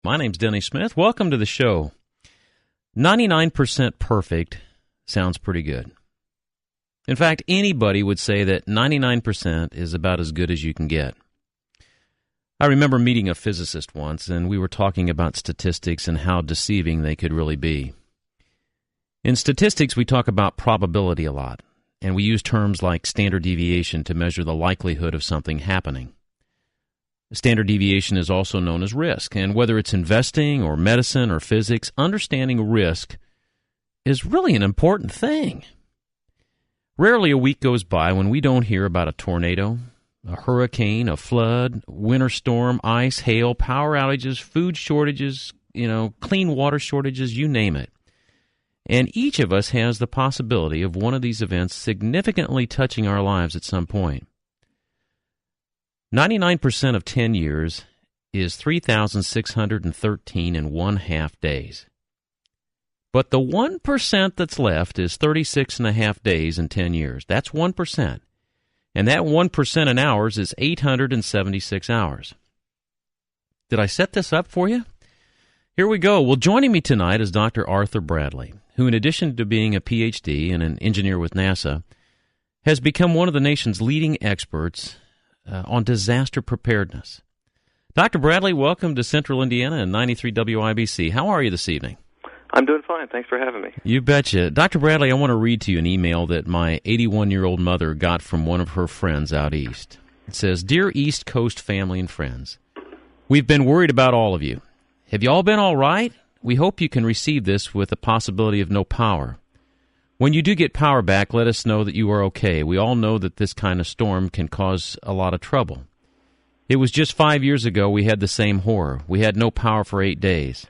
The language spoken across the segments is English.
My name's Denny Smith. Welcome to the show. 99% perfect sounds pretty good. In fact, anybody would say that 99% is about as good as you can get. I remember meeting a physicist once, and we were talking about statistics and how deceiving they could really be. In statistics, we talk about probability a lot, and we use terms like standard deviation to measure the likelihood of something happening. Standard deviation is also known as risk, and whether it's investing or medicine or physics, understanding risk is really an important thing. Rarely a week goes by when we don't hear about a tornado, a hurricane, a flood, winter storm, ice, hail, power outages, food shortages, clean water shortages, you name it. And each of us has the possibility of one of these events significantly touching our lives at some point. 99% of 10 years is 3,613 and 1/2 days. But the 1% that's left is 36.5 days in 10 years. That's 1%. And that 1% in hours is 876 hours. Did I set this up for you? Here we go. Well, joining me tonight is Dr. Arthur Bradley, who in addition to being a PhD and an engineer with NASA, has become one of the nation's leading experts on disaster preparedness. Dr. Bradley, welcome to Central Indiana and 93 WIBC. How are you this evening? I'm doing fine. Thanks for having me. You betcha. Dr. Bradley, I want to read to you an email that my 81-year-old mother got from one of her friends out east. It says, "Dear East Coast family and friends, we've been worried about all of you. Have you all been all right? We hope you can receive this with the possibility of no power. When you do get power back, let us know that you are okay. We all know that this kind of storm can cause a lot of trouble. It was just 5 years ago we had the same horror. We had no power for 8 days.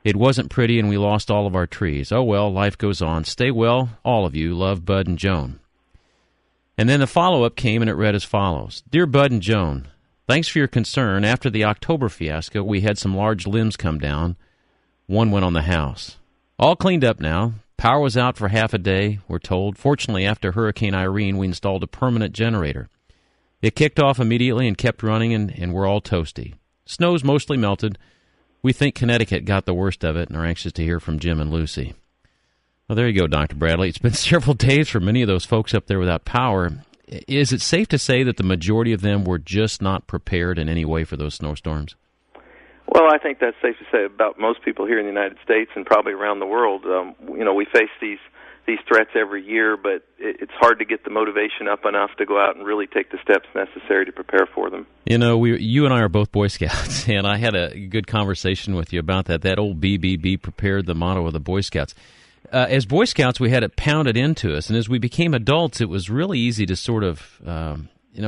It wasn't pretty and we lost all of our trees. Oh well, life goes on. Stay well, all of you. Love, Bud and Joan." And then the follow-up came and it read as follows. "Dear Bud and Joan, thanks for your concern. After the October fiasco, we had some large limbs come down. One went on the house. All cleaned up now. Power was out for half a day, we're told. Fortunately, after Hurricane Irene, we installed a permanent generator. It kicked off immediately and kept running, and we're all toasty. Snow's mostly melted. We think Connecticut got the worst of it and are anxious to hear from Jim and Lucy." Well, there you go, Dr. Bradley. It's been several days for many of those folks up there without power. Is it safe to say that the majority of them were just not prepared in any way for those snowstorms? Well, I think that's safe to say about most people here in the United States and probably around the world. We face these threats every year, but it's hard to get the motivation up enough to go out and really take the steps necessary to prepare for them. You and I are both Boy Scouts, and I had a good conversation with you about that. That old BBB prepared, the motto of the Boy Scouts. As Boy Scouts, we had it pounded into us, and as we became adults, it was really easy to sort of,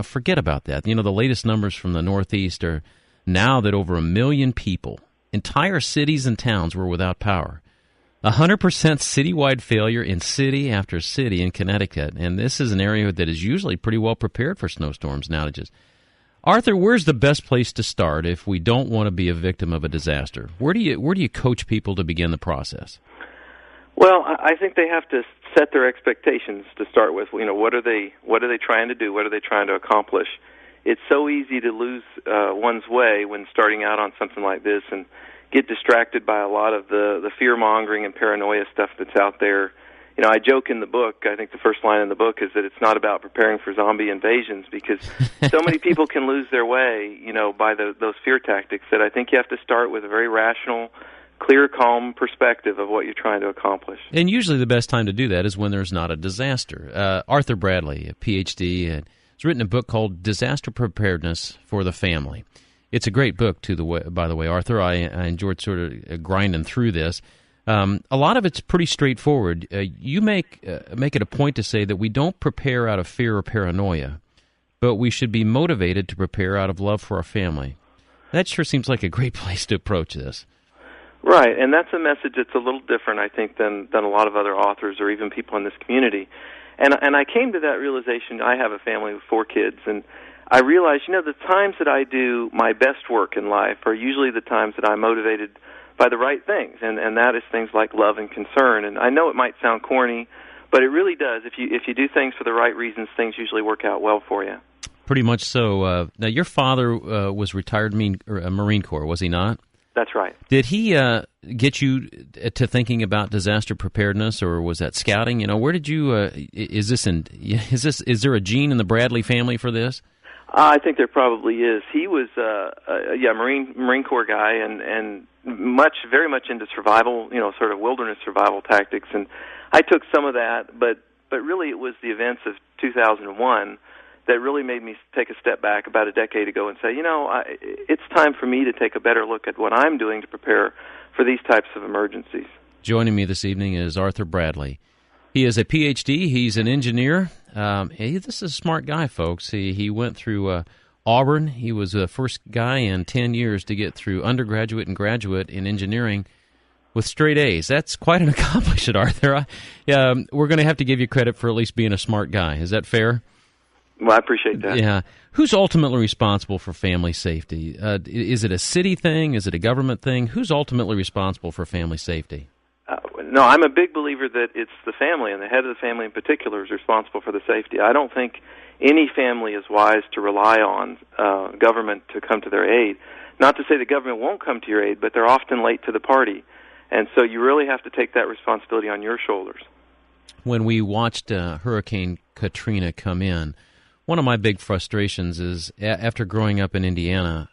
forget about that. The latest numbers from the Northeast are now that over 1 million people, entire cities and towns, were without power. 100% citywide failure in city after city in Connecticut, and this is an area that is usually pretty well prepared for snowstorms and outages. Arthur, where's the best place to start if we don't want to be a victim of a disaster? Where do you coach people to begin the process? Well, I think they have to set their expectations to start with. What are they trying to do? What are they trying to accomplish? It's so easy to lose one's way when starting out on something like this and get distracted by a lot of the fear-mongering and paranoia stuff that's out there. I joke in the book, I think the first line in the book is that it's not about preparing for zombie invasions because so many people can lose their way, by those fear tactics that I think you have to start with a very rational, clear, calm perspective of what you're trying to accomplish. And usually the best time to do that is when there's not a disaster. Arthur Bradley, a PhD, has written a book called Disaster Preparedness for the Family. It's a great book, by the way, Arthur. I enjoyed sort of grinding through this. A lot of it's pretty straightforward. You make it a point to say that we don't prepare out of fear or paranoia, but we should be motivated to prepare out of love for our family. That sure seems like a great place to approach this. Right, and that's a message that's a little different, I think, than a lot of other authors or even people in this community. And I came to that realization. I have a family with 4 kids, and I realized, the times that I do my best work in life are usually the times that I'm motivated by the right things, and that is things like love and concern. And I know it might sound corny, but it really does. If you do things for the right reasons, things usually work out well for you. Pretty much so. Now, your father was retired Marine Corps, was he not? That's right. Did he get you to thinking about disaster preparedness, or was that scouting? Where did you? Is there a gene in the Bradley family for this? I think there probably is. He was Marine Corps guy, and very much into survival, sort of wilderness survival tactics. And I took some of that, but really it was the events of 2001 that really made me take a step back about a decade ago and say, it's time for me to take a better look at what I'm doing to prepare for these types of emergencies. Joining me this evening is Arthur Bradley. He is a Ph.D. He's an engineer. This is a smart guy, folks. He went through Auburn. He was the first guy in 10 years to get through undergraduate and graduate in engineering with straight A's. That's quite an accomplishment, Arthur. We're going to have to give you credit for at least being a smart guy. Is that fair? Well, I appreciate that. Yeah. Who's ultimately responsible for family safety? Is it a city thing? Is it a government thing? Who's ultimately responsible for family safety? No, I'm a big believer that it's the family, and the head of the family in particular is responsible for the safety. I don't think any family is wise to rely on government to come to their aid. Not to say the government won't come to your aid, but they're often late to the party. And so you really have to take that responsibility on your shoulders. When we watched Hurricane Katrina come in, one of my big frustrations is after growing up in Indiana,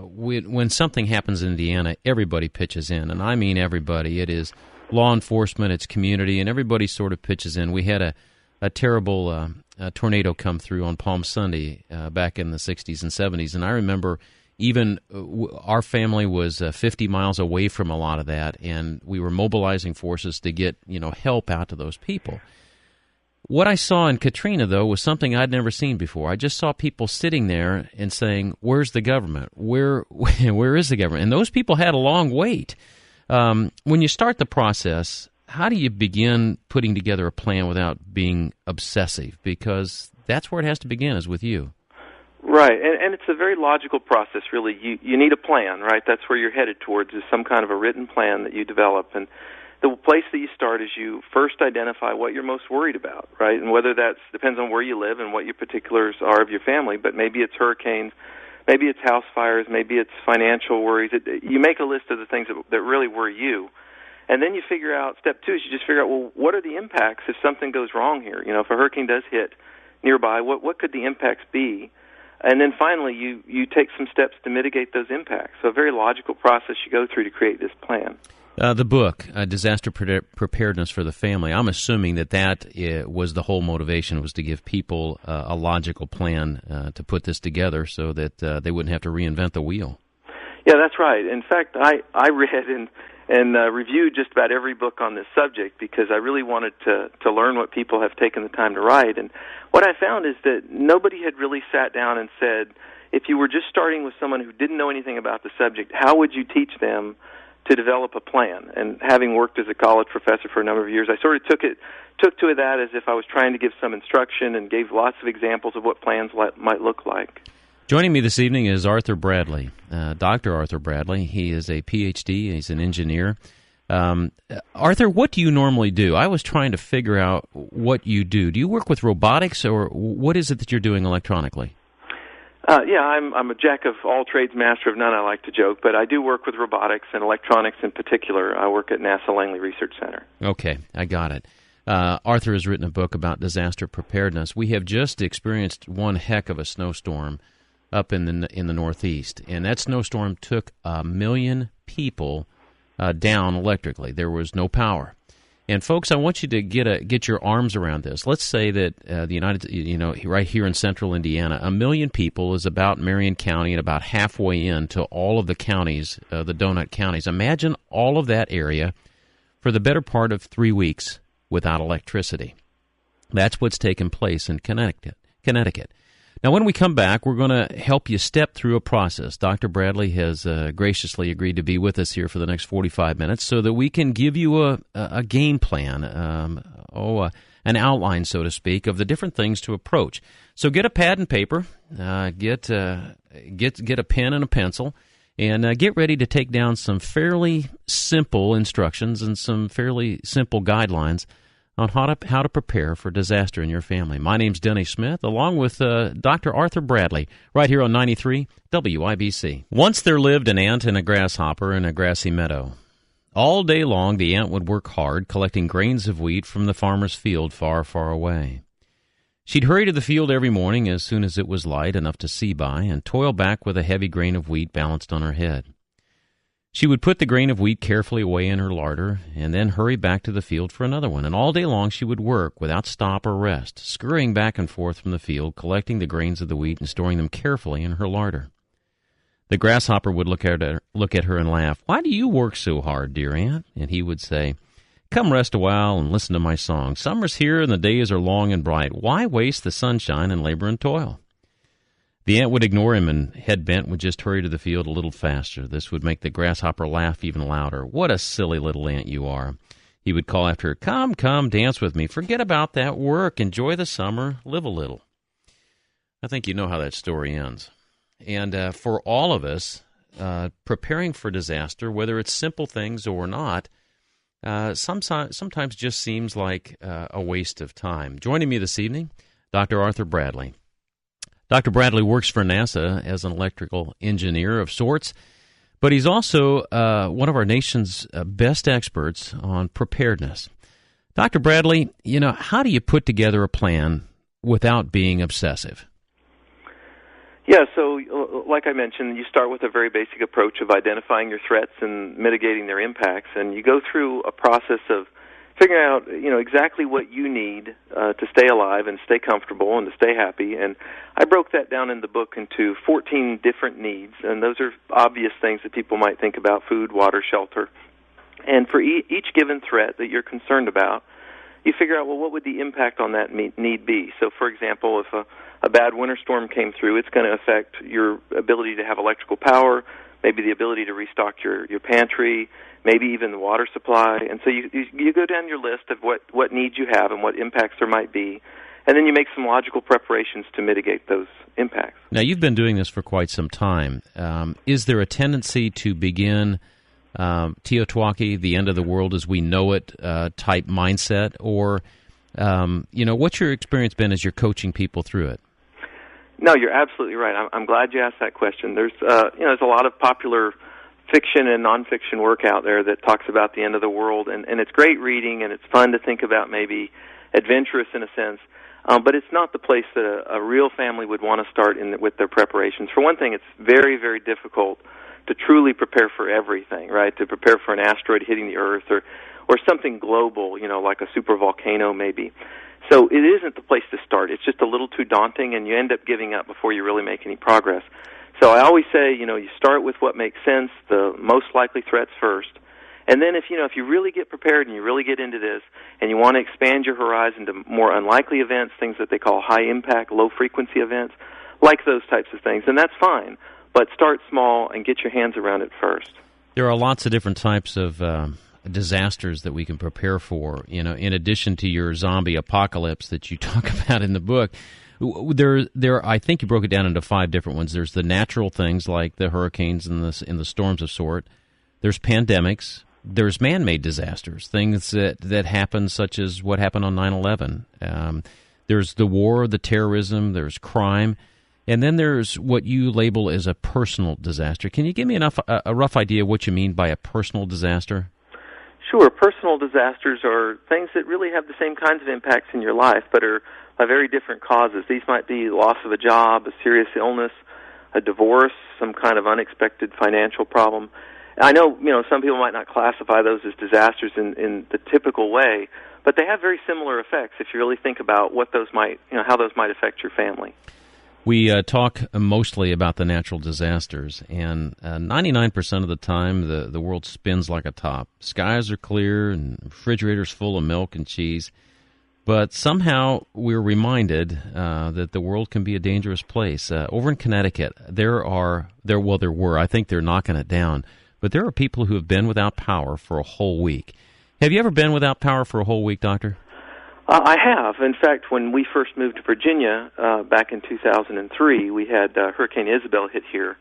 when something happens in Indiana, everybody pitches in, and I mean everybody. It is law enforcement, it's community, and everybody sort of pitches in. We had a terrible tornado come through on Palm Sunday back in the 60s and 70s, and I remember even our family was 50 miles away from a lot of that, and we were mobilizing forces to get help out to those people. What I saw in Katrina, though, was something I'd never seen before. I just saw people sitting there and saying, where's the government? Where is the government? And those people had a long wait. When you start the process, how do you begin putting together a plan without being obsessive? Because that's where it has to begin, is with you. Right, and it's a very logical process, really. You need a plan, right? That's where you're headed towards, is some kind of a written plan that you develop. And the place that you start is you first identify what you're most worried about, right? And whether that depends on where you live and what your particulars are of your family, but maybe it's hurricanes, maybe it's house fires, maybe it's financial worries. You make a list of the things that really worry you, and then you figure out, step two is you just figure out, well, what are the impacts if something goes wrong here? If a hurricane does hit nearby, what could the impacts be? And then finally, you take some steps to mitigate those impacts. So a very logical process you go through to create this plan. The book, Disaster Preparedness for the Family, I'm assuming that was the whole motivation, was to give people a logical plan to put this together so that they wouldn't have to reinvent the wheel. Yeah, that's right. In fact, I read and reviewed just about every book on this subject because I really wanted to learn what people have taken the time to write. And what I found is that nobody had really sat down and said, if you were just starting with someone who didn't know anything about the subject, how would you teach them to develop a plan? And having worked as a college professor for a number of years, I sort of took to that as if I was trying to give some instruction and gave lots of examples of what plans might look like. Joining me this evening is Arthur Bradley, Dr. Arthur Bradley. He is a Ph.D. He's an engineer. Arthur, what do you normally do? I was trying to figure out what you do. Do you work with robotics, or what is it that you're doing electronically? I'm a jack of all trades, master of none, I like to joke, but I do work with robotics and electronics in particular. I work at NASA Langley Research Center. Okay, I got it. Arthur has written a book about disaster preparedness. We have just experienced one heck of a snowstorm up in the Northeast, and that snowstorm took 1 million people down electrically. There was no power. And folks, I want you to get your arms around this. Let's say that right here in central Indiana, 1 million people is about Marion County and about halfway into all of the counties, the donut counties. Imagine all of that area for the better part of 3 weeks without electricity. That's what's taken place in Connecticut. Now, when we come back, we're going to help you step through a process. Dr. Bradley has graciously agreed to be with us here for the next 45 minutes so that we can give you a game plan, an outline, so to speak, of the different things to approach. So get a pad and paper, get a pen and a pencil, and get ready to take down some fairly simple instructions and some fairly simple guidelines on how to prepare for disaster in your family. My name's Denny Smith, along with Dr. Arthur Bradley, right here on 93 WIBC. Once there lived an ant and a grasshopper in a grassy meadow. All day long the ant would work hard, collecting grains of wheat from the farmer's field far, far away. She'd hurry to the field every morning as soon as it was light enough to see by, and toil back with a heavy grain of wheat balanced on her head. She would put the grain of wheat carefully away in her larder, and then hurry back to the field for another one, and all day long she would work without stop or rest, scurrying back and forth from the field, collecting the grains of the wheat and storing them carefully in her larder. The grasshopper would look at her and laugh. "Why do you work so hard, dear ant?" And he would say, "Come rest a while and listen to my song. Summer's here and the days are long and bright. Why waste the sunshine in labor and toil?" The ant would ignore him, and, head bent, would just hurry to the field a little faster. This would make the grasshopper laugh even louder. "What a silly little ant you are." He would call after her, Come, dance with me. Forget about that work. Enjoy the summer. Live a little." I think you know how that story ends. And for all of us, preparing for disaster, whether it's simple things or not, sometimes just seems like a waste of time. Joining me this evening, Dr. Arthur Bradley. Dr. Bradley works for NASA as an electrical engineer of sorts, but he's also one of our nation's best experts on preparedness. Dr. Bradley, how do you put together a plan without being obsessive? Yeah, so like I mentioned, you start with a very basic approach of identifying your threats and mitigating their impacts, and you go through a process of figuring out, exactly what you need to stay alive and stay comfortable and to stay happy. And I broke that down in the book into 14 different needs, and those are obvious things that people might think about: food, water, shelter. And for each given threat that you're concerned about, you figure out, well, what would the impact on that need be? So, for example, if a bad winter storm came through, it's going to affect your ability to have electrical power, maybe the ability to restock your pantry, maybe even the water supply. And so you go down your list of what needs you have and what impacts there might be, and then you make some logical preparations to mitigate those impacts. Now, you've been doing this for quite some time. Is there a tendency to begin Teotihuacan, the end of the world as we know it, type mindset? Or, what's your experience been as you're coaching people through it? No, you're absolutely right. I'm glad you asked that question. There's a lot of popular fiction and nonfiction work out there that talks about the end of the world, and it's great reading, and it's fun to think about, maybe adventurous in a sense, but it's not the place that a real family would want to start with their preparations. For one thing, it's very, very difficult to truly prepare for everything, right? To prepare for an asteroid hitting the Earth or something global, like a super volcano maybe. So it isn't the place to start. It's just a little too daunting, and you end up giving up before you really make any progress. So I always say, you start with what makes sense, the most likely threats first. And then if you really get prepared and you really get into this and you want to expand your horizon to more unlikely events, things that they call high-impact, low-frequency events, like those types of things, and that's fine. But start small and get your hands around it first. There are lots of different types of disasters that we can prepare for, in addition to your zombie apocalypse that you talk about in the book. There, I think you broke it down into 5 different ones. There's the natural things like the hurricanes and the storms of sort. There's pandemics. There's man-made disasters, things that happen, such as what happened on 9/11. There's the war, the terrorism. There's crime. And then there's what you label as a personal disaster. Can you give me a rough idea of what you mean by a personal disaster? Sure. Personal disasters are things that really have the same kinds of impacts in your life, but are by very different causes. These might be loss of a job, a serious illness, a divorce, some kind of unexpected financial problem. I know, some people might not classify those as disasters in the typical way, but they have very similar effects if you really think about what those might, how those might affect your family. We talk mostly about the natural disasters, and 99% of the time the world spins like a top. Skies are clear and refrigerators full of milk and cheese, but somehow we're reminded that the world can be a dangerous place. Over in Connecticut, there were, I think they're knocking it down, but there are people who have been without power for a whole week. Have you ever been without power for a whole week, Doctor? I have. In fact, when we first moved to Virginia back in 2003, we had Hurricane Isabel hit here,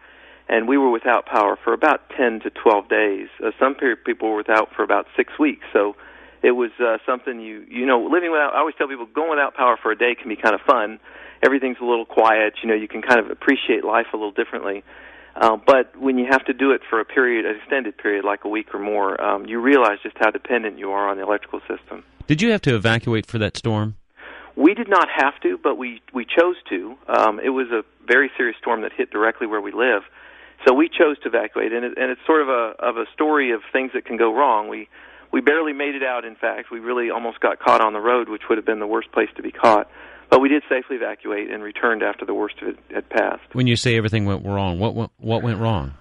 and we were without power for about 10 to 12 days. Some people were without for about 6 weeks. So It was something living without. I always tell people going without power for a day can be kind of fun. Everything's a little quiet. You can kind of appreciate life a little differently. But when you have to do it for an extended period, like a week or more, you realize just how dependent you are on the electrical system. Did you have to evacuate for that storm? We did not have to, but we chose to. It was a very serious storm that hit directly where we live, so we chose to evacuate. And it's sort of a story of things that can go wrong. We barely made it out. In fact, we really almost got caught on the road, which would have been the worst place to be caught. But we did safely evacuate and returned after the worst of it had passed. When you say everything went wrong, what went wrong?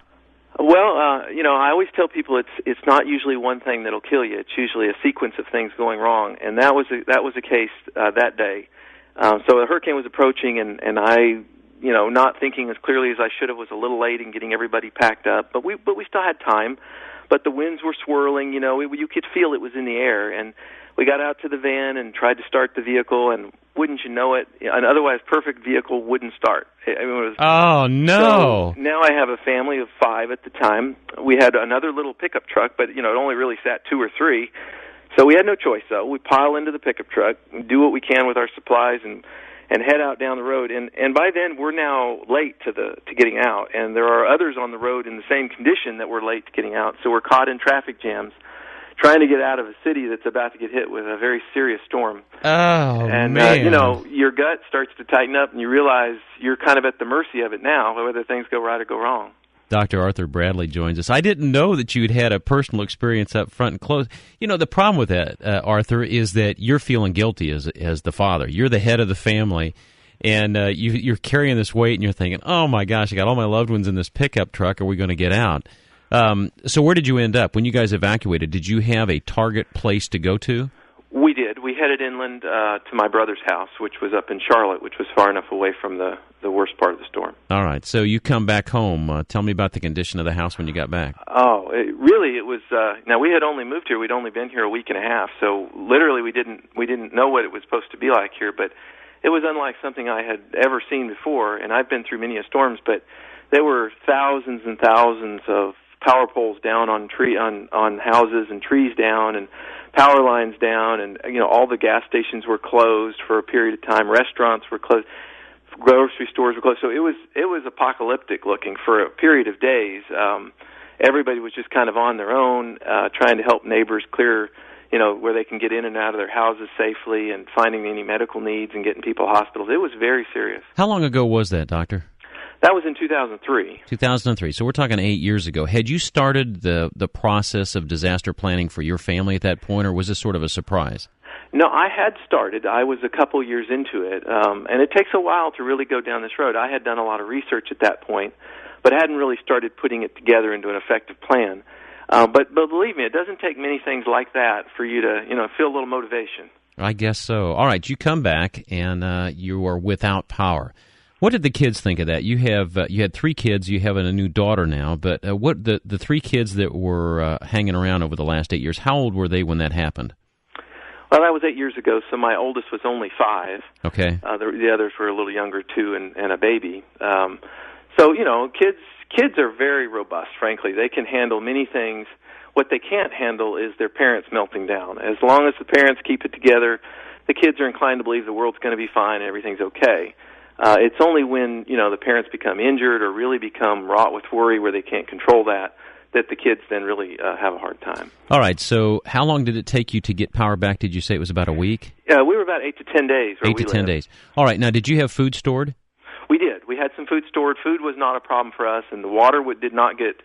Well, I always tell people it's not usually one thing that'll kill you. It's usually a sequence of things going wrong, and that was a case that day. So the hurricane was approaching, and I, not thinking as clearly as I should have, was a little late in getting everybody packed up. But we still had time. But the winds were swirling. You could feel it was in the air, and we got out to the van and tried to start the vehicle, and wouldn't you know it, an otherwise perfect vehicle wouldn't start. Oh, no. So now I have a family of 5 at the time. We had another little pickup truck, but, it only really sat 2 or 3. So we had no choice, though. We pile into the pickup truck, do what we can with our supplies, and head out down the road. And by then, we're now late to getting out, and there are others on the road in the same condition that we're late to getting out. So we're caught in traffic jams, trying to get out of a city that's about to get hit with a very serious storm. Oh, and, man. Your gut starts to tighten up, and you realize you're kind of at the mercy of it now, whether things go right or go wrong. Dr. Arthur Bradley joins us. I didn't know that you'd had a personal experience up front and close. The problem with that, Arthur, is that you're feeling guilty as the father. You're the head of the family, and you're carrying this weight, and you're thinking, oh, my gosh, I got all my loved ones in this pickup truck. Are we going to get out? So where did you end up? When you guys evacuated, did you have a target place to go to? We did. We headed inland to my brother's house, which was up in Charlotte, which was far enough away from the worst part of the storm. All right. So you come back home. Tell me about the condition of the house when you got back. Oh, it was. Now we had only moved here. We'd only been here a week and a half, so literally we didn't know what it was supposed to be like here. But it was unlike something I had ever seen before. And I've been through many storms, but there were thousands and thousands of power poles down on houses, and trees down, and power lines down, and all the gas stations were closed for a period of time. Restaurants were closed, grocery stores were closed. So it was apocalyptic looking for a period of days. Everybody was just kind of on their own, trying to help neighbors clear, where they can get in and out of their houses safely, and finding any medical needs and getting people to hospitals. It was very serious. How long ago was that, Doctor? That was in 2003. 2003. So we're talking 8 years ago. Had you started the process of disaster planning for your family at that point, or was this sort of a surprise? No, I had started. I was a couple years into it, and it takes a while to really go down this road. I had done a lot of research at that point, but hadn't really started putting it together into an effective plan. But believe me, it doesn't take many things like that for you to feel a little motivation. I guess so. All right, you come back, and you are without power. What did the kids think of that? You had 3 kids. You have a new daughter now. But what the 3 kids that were hanging around over the last 8 years? How old were they when that happened? Well, that was 8 years ago. So my oldest was only 5. Okay. The others were a little younger, 2 and a baby. So kids are very robust. Frankly, they can handle many things. What they can't handle is their parents melting down. As long as the parents keep it together, the kids are inclined to believe the world's going to be fine and everything's okay. It's only when, the parents become injured or really become wrought with worry where they can't control that the kids then really have a hard time. All right, so how long did it take you to get power back? Did you say it was about a week? Yeah, we were about 8 to 10 days. 8 to 10 days. All right, now did you have food stored? We did. We had some food stored. Food was not a problem for us, and the water did not get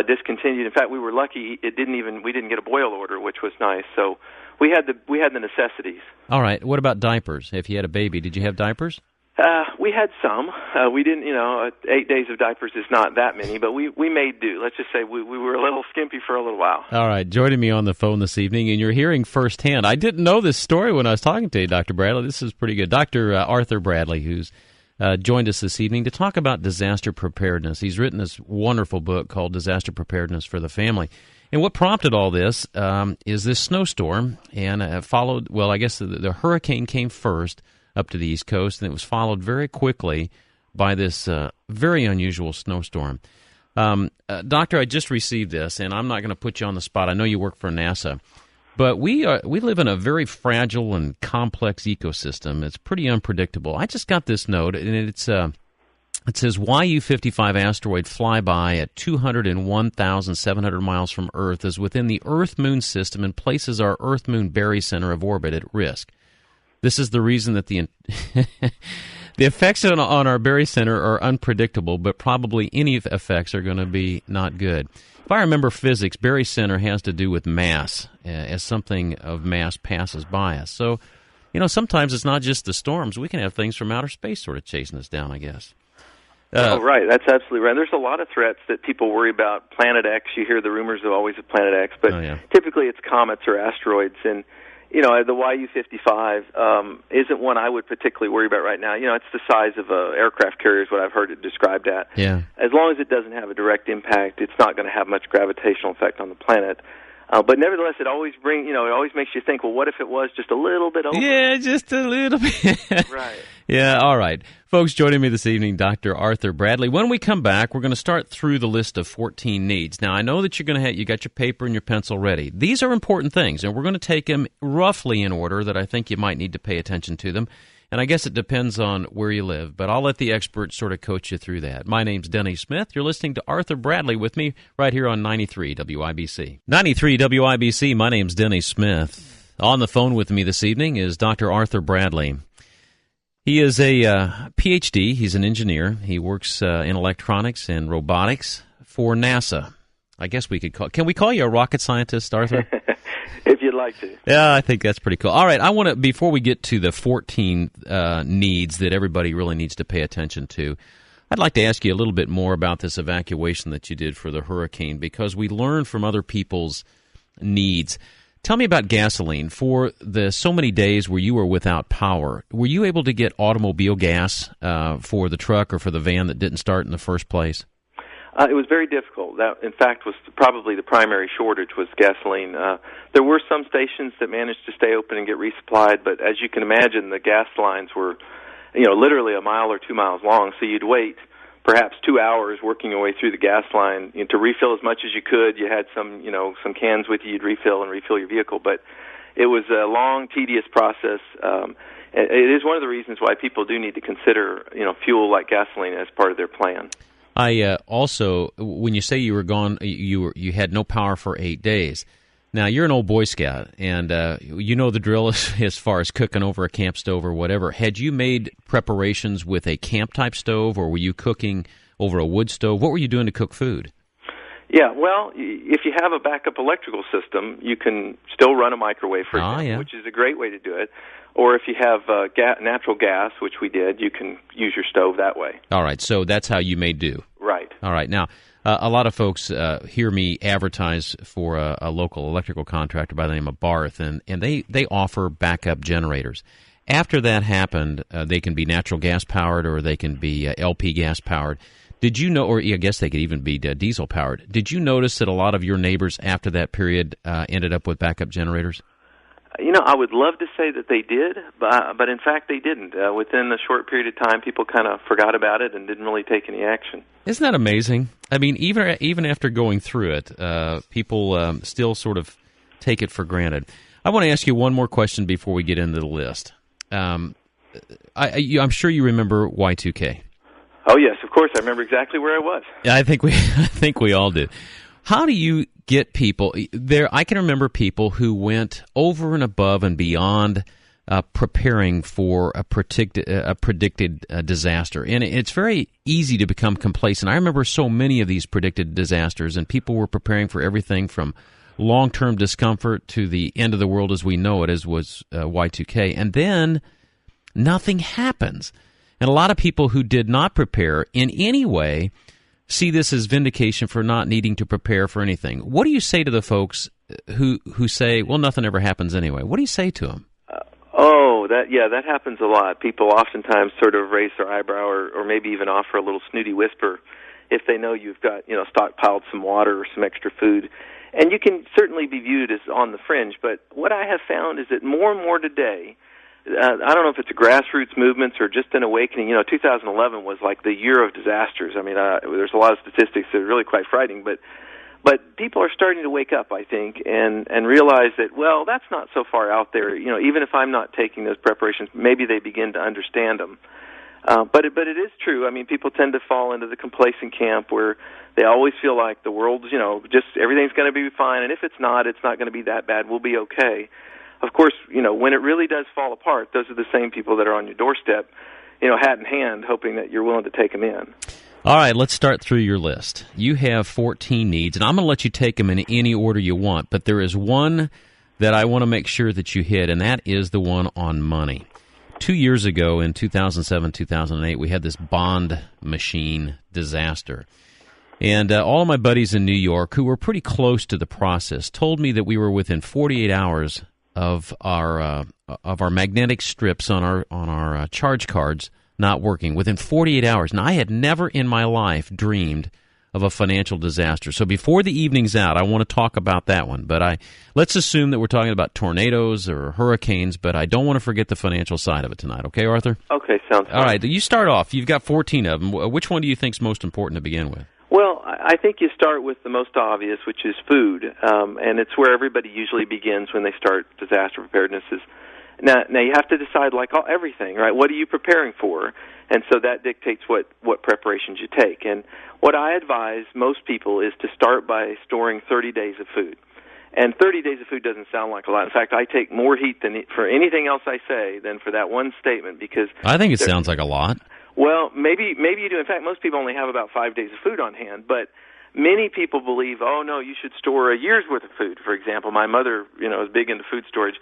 discontinued. In fact, we were lucky we didn't get a boil order, which was nice. So we had the necessities. All right, what about diapers? If you had a baby, did you have diapers? We had some. We didn't, 8 days of diapers is not that many, but we made do. Let's just say we were a little skimpy for a little while. All right, joining me on the phone this evening, and you're hearing firsthand. I didn't know this story when I was talking to you, Dr. Bradley. This is pretty good. Dr. Arthur Bradley, who's joined us this evening to talk about disaster preparedness. He's written this wonderful book called Disaster Preparedness for the Family. And what prompted all this is this snowstorm, and followed, well, I guess the hurricane came first up to the East Coast, and it was followed very quickly by this very unusual snowstorm. Doctor, I just received this, and I'm not going to put you on the spot. I know you work for NASA, But we live in a very fragile and complex ecosystem. It's pretty unpredictable. I just got this note, and it says YU-55 asteroid flyby at 201,700 miles from Earth is within the Earth-Moon system and places our Earth-Moon Berry center of orbit at risk. This is the reason that the effects on our Berry center are unpredictable, but probably any effects are going to be not good. If I remember physics, Berry center has to do with mass, as something of mass passes by us. So, sometimes it's not just the storms. We can have things from outer space sort of chasing us down, I guess. Right. That's absolutely right. There's a lot of threats that people worry about. Planet X, you hear the rumors of always of Planet X, but typically it's comets or asteroids. And, the YU-55 isn't one I would particularly worry about right now. It's the size of an aircraft carrier is what I've heard it described at. Yeah. As long as it doesn't have a direct impact, it's not going to have much gravitational effect on the planet. But nevertheless, it always makes you think, well, what if it was just a little bit over? Yeah, just a little bit. Right. Yeah, all right. Folks, joining me this evening, Dr. Arthur Bradley. When we come back, we're going to start through the list of 14 needs. Now, I know that you got your paper and your pencil ready. These are important things, and we're going to take them roughly in order that I think you might need to pay attention to them. And I guess it depends on where you live, but I'll let the experts sort of coach you through that. My name's Denny Smith. You're listening to Arthur Bradley with me right here on 93 WIBC. 93 WIBC, my name's Denny Smith. On the phone with me this evening is Dr. Arthur Bradley. He is a PhD. He's an engineer. He works in electronics and robotics for NASA. I guess can we call you a rocket scientist, Arthur? If you'd like to. Yeah, I think that's pretty cool. All right, before we get to the 14 needs that everybody really needs to pay attention to, I'd like to ask you a little bit more about this evacuation that you did for the hurricane, because we learn from other people's needs. Tell me about gasoline. For the so many days where you were without power, were you able to get automobile gas for the truck or for the van that didn't start in the first place? It was very difficult. That, in fact, was probably the primary shortage was gasoline. There were some stations that managed to stay open and get resupplied, but as you can imagine, the gas lines were, literally a mile or 2 miles long. So you'd wait perhaps 2 hours working your way through the gas line to refill as much as you could. You had some cans with you. You'd refill your vehicle, but it was a long, tedious process. It is one of the reasons why people do need to consider, fuel like gasoline as part of their plan. I also, when you say you were gone, you had no power for 8 days. Now, you're an old Boy Scout, and you know the drill as far as cooking over a camp stove or whatever. Had you made preparations with a camp-type stove, or were you cooking over a wood stove? What were you doing to cook food? Yeah, well, if you have a backup electrical system, you can still run a microwave, for example, which is a great way to do it. Or if you have natural gas, which we did, you can use your stove that way. All right, so that's how you made do. Right. All right, now, a lot of folks hear me advertise for a local electrical contractor by the name of Barth, and they offer backup generators. After that happened, they can be natural gas powered or they can be LP gas powered. Did you know, or I guess they could even be diesel powered. Did you notice that a lot of your neighbors after that period ended up with backup generators? I would love to say that they did, but in fact they didn't. Within a short period of time, people kind of forgot about it and didn't really take any action. Isn't that amazing? I mean, even after going through it, people still sort of take it for granted. I want to ask you one more question before we get into the list. I'm sure you remember Y2K. Oh yes, of course. I remember exactly where I was. Yeah, I think we all did. How do you get people there? I can remember people who went over and above and beyond preparing for a predicted disaster, and it's very easy to become complacent. I remember so many of these predicted disasters, and people were preparing for everything from long-term discomfort to the end of the world as we know it, as was Y2K, and then nothing happens. And a lot of people who did not prepare in any way see this as vindication for not needing to prepare for anything. What do you say to the folks who say, well, nothing ever happens anyway? What do you say to them? That happens a lot. People oftentimes sort of raise their eyebrow or maybe even offer a little snooty whisper if they know you've got, stockpiled some water or some extra food. And you can certainly be viewed as on the fringe, but what I have found is that more and more today, I don't know if it's a grassroots movements or just an awakening. 2011 was like the year of disasters. I mean, there's a lot of statistics that are really quite frightening, but But people are starting to wake up, I think, and realize that, well, that's not so far out there. Even if I'm not taking those preparations, maybe they begin to understand them. But it is true. I mean, people tend to fall into the complacent camp where they always feel like the world's, just everything's going to be fine, and if it's not going to be that bad. We'll be okay. Of course, when it really does fall apart, those are the same people that are on your doorstep, hat in hand, hoping that you're willing to take them in. All right, let's start through your list. You have 14 needs, and I'm going to let you take them in any order you want, but there is one that I want to make sure that you hit, and that is the one on money. 2 years ago, in 2007, 2008, we had this bond machine disaster. And all of my buddies in New York, who were pretty close to the process, told me that we were within 48 hours of our magnetic strips on our charge cards not working, within 48 hours. And I had never in my life dreamed of a financial disaster. So before the evening's out, I want to talk about that one. But let's assume that we're talking about tornadoes or hurricanes, but I don't want to forget the financial side of it tonight. Okay, Arthur? Okay, sounds good. All right, you start off. You've got 14 of them. Which one do you think is most important to begin with? Well, I think you start with the most obvious, which is food, and it's where everybody usually begins when they start disaster preparedness. Now you have to decide, like everything, right? What are you preparing for? And so that dictates what preparations you take. And what I advise most people is to start by storing 30 days of food. And 30 days of food doesn't sound like a lot. In fact, I take more heat for anything else I say than for that one statement, because I think it sounds like a lot. Well, maybe you do. In fact, most people only have about 5 days of food on hand, but many people believe, oh, no, you should store a year's worth of food, for example. My mother, is big into food storage.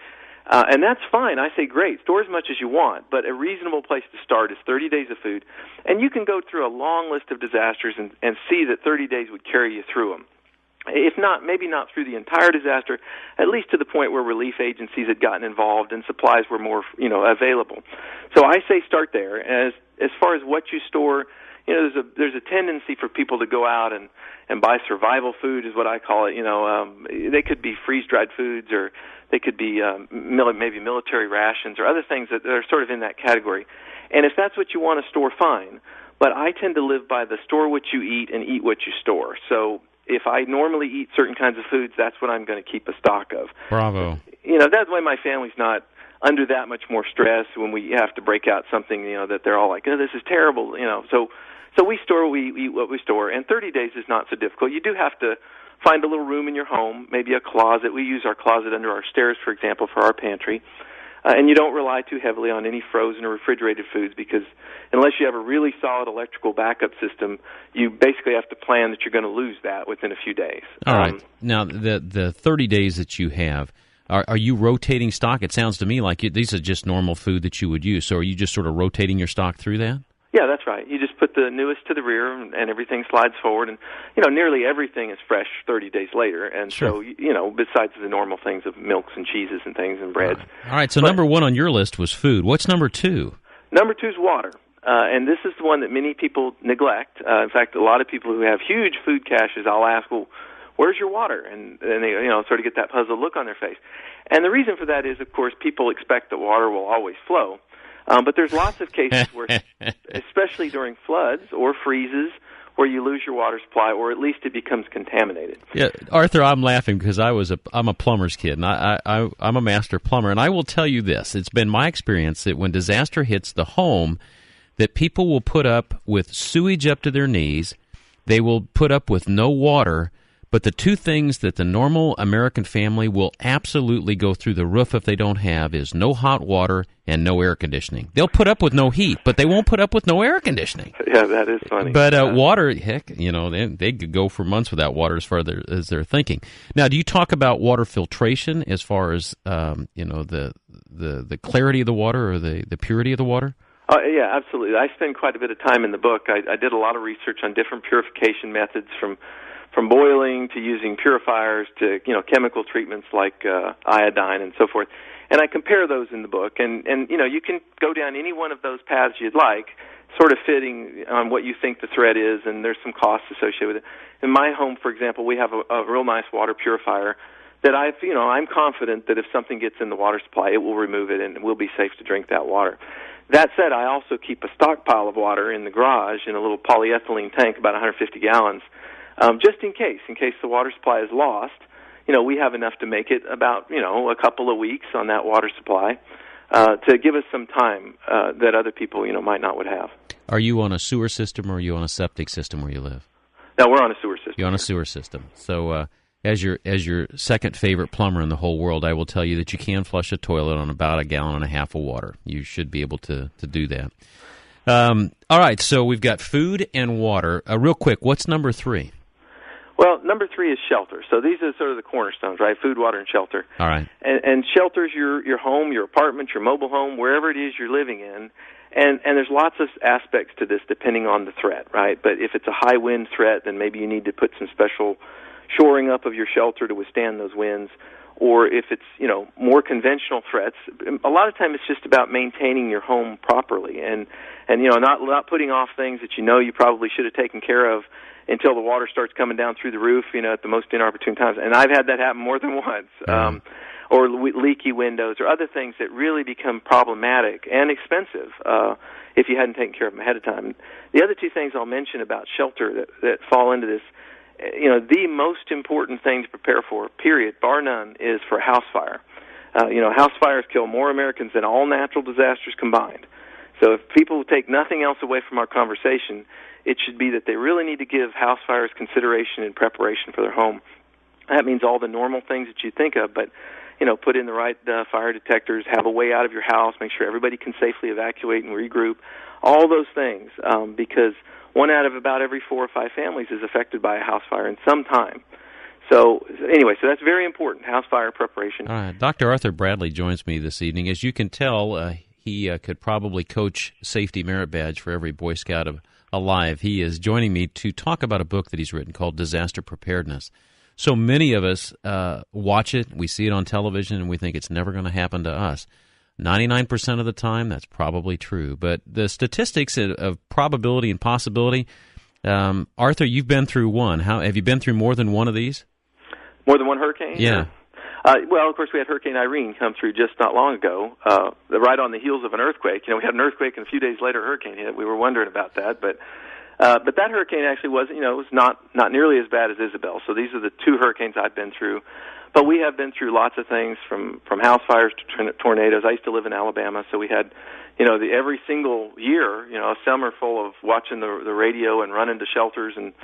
And that's fine. I say, great, store as much as you want, but a reasonable place to start is 30 days of food. And you can go through a long list of disasters and see that 30 days would carry you through them. If not, maybe not through the entire disaster, at least to the point where relief agencies had gotten involved and supplies were more, available. So I say start there. As far as what you store, there's a tendency for people to go out and buy survival food, is what I call it. They could be freeze-dried foods, or they could be maybe military rations or other things that are sort of in that category. And if that's what you want to store, fine. But I tend to live by the store what you eat and eat what you store. So if I normally eat certain kinds of foods, that's what I'm going to keep a stock of. Bravo. That way my family's not under that much more stress when we have to break out something, that they're all like, oh, this is terrible, So we store what we eat, what we store, and 30 days is not so difficult. You do have to find a little room in your home, maybe a closet. We use our closet under our stairs, for example, for our pantry. And you don't rely too heavily on any frozen or refrigerated foods, because unless you have a really solid electrical backup system, you basically have to plan that you're going to lose that within a few days. All right. Now, the 30 days that you have, are you rotating stock? It sounds to me like these are just normal food that you would use. So are you just sort of rotating your stock through that? Yeah, that's right. You just put the newest to the rear, and everything slides forward. And, nearly everything is fresh 30 days later. And sure. So, besides the normal things of milks and cheeses and things and breads. All right, so number one on your list was food. What's number two? Number two is water. And this is the one that many people neglect. In fact, a lot of people who have huge food caches, I'll ask, well, where's your water? And they, sort of get that puzzled look on their face. And the reason for that is, of course, people expect that water will always flow. But there's lots of cases where, especially during floods or freezes, where you lose your water supply, or at least it becomes contaminated. Yeah, Arthur, I'm laughing because I'm a plumber's kid, and I'm a master plumber, and I will tell you this. It's been my experience that when disaster hits the home, that people will put up with sewage up to their knees, they will put up with no water, but the two things that the normal American family will absolutely go through the roof if they don't have is no hot water and no air conditioning. They'll put up with no heat, but they won't put up with no air conditioning. Yeah, that is funny. But water, heck, they could go for months without water as far as they're thinking. Now, do you talk about water filtration as far as the clarity of the water or the purity of the water? Yeah, absolutely. I spend quite a bit of time in the book. I did a lot of research on different purification methods, from boiling to using purifiers to chemical treatments like iodine and so forth. And I compare those in the book. And you can go down any one of those paths you'd like, sort of fitting on what you think the threat is, and there's some costs associated with it. In my home, for example, we have a real nice water purifier that I'm confident that if something gets in the water supply, it will remove it and it will be safe to drink that water. That said, I also keep a stockpile of water in the garage in a little polyethylene tank, about 150 gallons, just in case the water supply is lost. We have enough to make it about, a couple of weeks on that water supply to give us some time that other people, might not would have. Are you on a sewer system or are you on a septic system where you live? No, we're on a sewer system. You're on a sewer system. So as your second favorite plumber in the whole world, I will tell you that you can flush a toilet on about 1.5 gallons of water. You should be able to do that. All right, so we've got food and water. Real quick, what's number 3? Well, number 3 is shelter. So these are sort of the cornerstones, right? Food, water, and shelter. All right. And shelter's your home, your apartment, your mobile home, wherever it is you're living in. And there's lots of aspects to this depending on the threat, right? But if it's a high wind threat, then maybe you need to put some special shoring up of your shelter to withstand those winds. Or if it's, more conventional threats, a lot of time it's just about maintaining your home properly and not putting off things that you probably should have taken care of until the water starts coming down through the roof, at the most inopportune times. And I've had that happen more than once. Or leaky windows or other things that really become problematic and expensive if you hadn't taken care of them ahead of time. The other 2 things I'll mention about shelter that fall into this, the most important thing to prepare for, period, bar none, is for a house fire. House fires kill more Americans than all natural disasters combined. So if people take nothing else away from our conversation, it should be that they really need to give house fires consideration in preparation for their home. That means all the normal things that you think of, but put in the right fire detectors, have a way out of your house, make sure everybody can safely evacuate and regroup, all those things, because 1 out of about every 4 or 5 families is affected by a house fire in some time. So anyway, so that's very important, house fire preparation. All right. Dr. Arthur Bradley joins me this evening. As you can tell, he could probably coach safety merit badge for every Boy Scout alive. He is joining me to talk about a book that he's written called Disaster Preparedness. So many of us watch it, we see it on television, and we think it's never going to happen to us. 99% of the time, that's probably true. But the statistics of probability and possibility, Arthur, you've been through one. Have you been through more than one of these? More than one hurricane? Yeah. Well, of course, we had Hurricane Irene come through just not long ago, right on the heels of an earthquake. We had an earthquake, and a few days later, a hurricane hit. We were wondering about that, but that hurricane actually was, it was not nearly as bad as Isabel. So these are the 2 hurricanes I've been through. But we have been through lots of things, from house fires to tornadoes. I used to live in Alabama, so we had, every single year, a summer full of watching the radio and running to shelters, and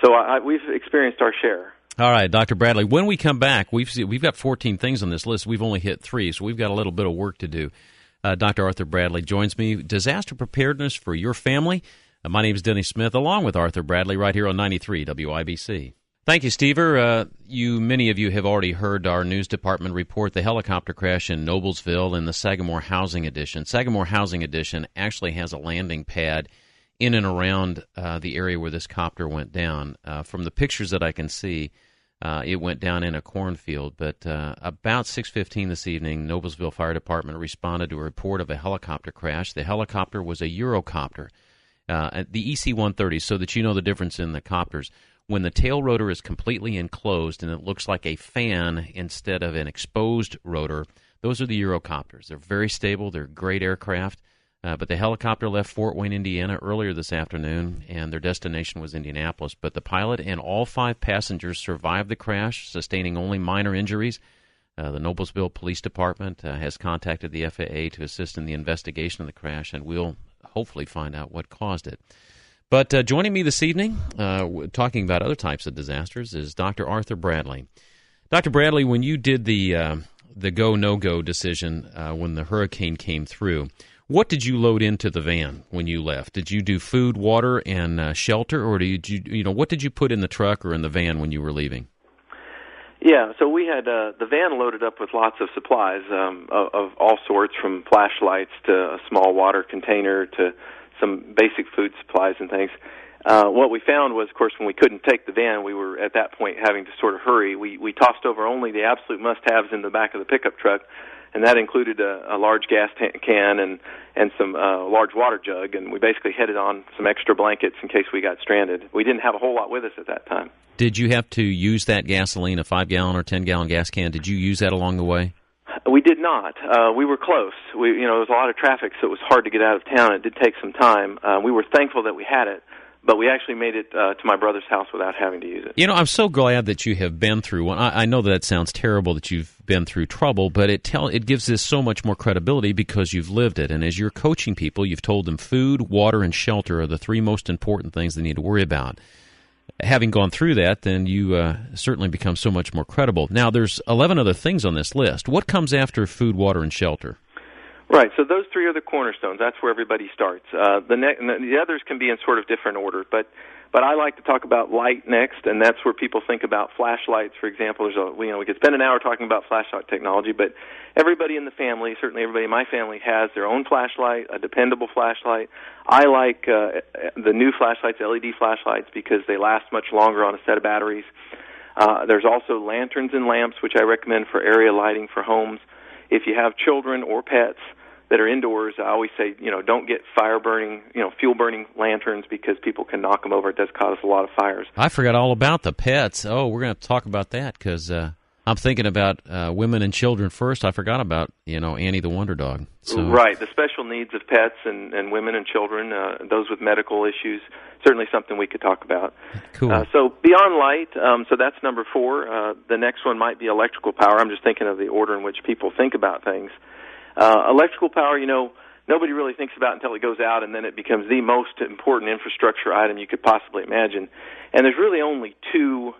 so we've experienced our share. All right, Dr. Bradley, when we come back, we've got 14 things on this list. We've only hit 3, so we've got a little bit of work to do. Dr. Arthur Bradley joins me. Disaster preparedness for your family. My name is Denny Smith, along with Arthur Bradley, right here on 93 WIBC. Thank you, Stever. Many of you have already heard our news department report the helicopter crash in Noblesville in the Sagamore Housing Edition. Sagamore Housing Edition actually has a landing pad in and around the area where this copter went down. From the pictures that I can see, it went down in a cornfield. But about 6:15 this evening, Noblesville Fire Department responded to a report of a helicopter crash. The helicopter was a Eurocopter, the EC-130, so that you know the difference in the copters. When the tail rotor is completely enclosed and it looks like a fan instead of an exposed rotor, those are the Eurocopters. They're very stable. They're great aircraft. But the helicopter left Fort Wayne, Indiana earlier this afternoon, and their destination was Indianapolis. But the pilot and all 5 passengers survived the crash, sustaining only minor injuries. The Noblesville Police Department has contacted the FAA to assist in the investigation of the crash, and we'll hopefully find out what caused it. But joining me this evening, talking about other types of disasters, is Dr. Arthur Bradley. Dr. Bradley, when you did the go, no-go decision when the hurricane came through, what did you load into the van when you left? Did you do food, water, and shelter, or what did you put in the truck or in the van when you were leaving? Yeah, so we had the van loaded up with lots of supplies of all sorts, from flashlights to a small water container to some basic food supplies and things. What we found was, of course, when we couldn't take the van, we were at that point having to sort of hurry. We tossed over only the absolute must-haves in the back of the pickup truck, and that included a large gas can and some large water jug, and we basically headed on some extra blankets in case we got stranded. We didn't have a whole lot with us at that time. Did you have to use that gasoline, a 5-gallon or 10-gallon gas can? Did you use that along the way? We did not. We were close. There was a lot of traffic, so it was hard to get out of town. It did take some time. We were thankful that we had it, but we actually made it to my brother's house without having to use it. You know, I'm so glad that you have been through one. I know that sounds terrible that you've been through trouble, but it gives this so much more credibility because you've lived it. And as you're coaching people, you've told them food, water, and shelter are the three most important things they need to worry about. Having gone through that, then you certainly become so much more credible. Now, there's 11 other things on this list. What comes after food, water, and shelter? Right, so those three are the cornerstones. That's where everybody starts. The others can be in sort of different order, but I like to talk about light next, and that's where people think about flashlights, for example. We could spend an hour talking about flashlight technology, but everybody in the family, certainly everybody in my family, has their own flashlight, a dependable flashlight. I like the new flashlights, LED flashlights, because they last much longer on a set of batteries. There's also lanterns and lamps, which I recommend for area lighting for homes. If you have children or pets that are indoors, I always say, don't get fuel-burning lanterns because people can knock them over. It does cause a lot of fires. I forgot all about the pets. Oh, we're going to talk about that because I'm thinking about women and children first. I forgot about, Annie the Wonder Dog. So. Right, the special needs of pets and women and children, those with medical issues, certainly something we could talk about. Cool. So beyond light, so that's number 4. The next one might be electrical power. I'm just thinking of the order in which people think about things. Electrical power, nobody really thinks about until it goes out, and then it becomes the most important infrastructure item you could possibly imagine. And there's really only 2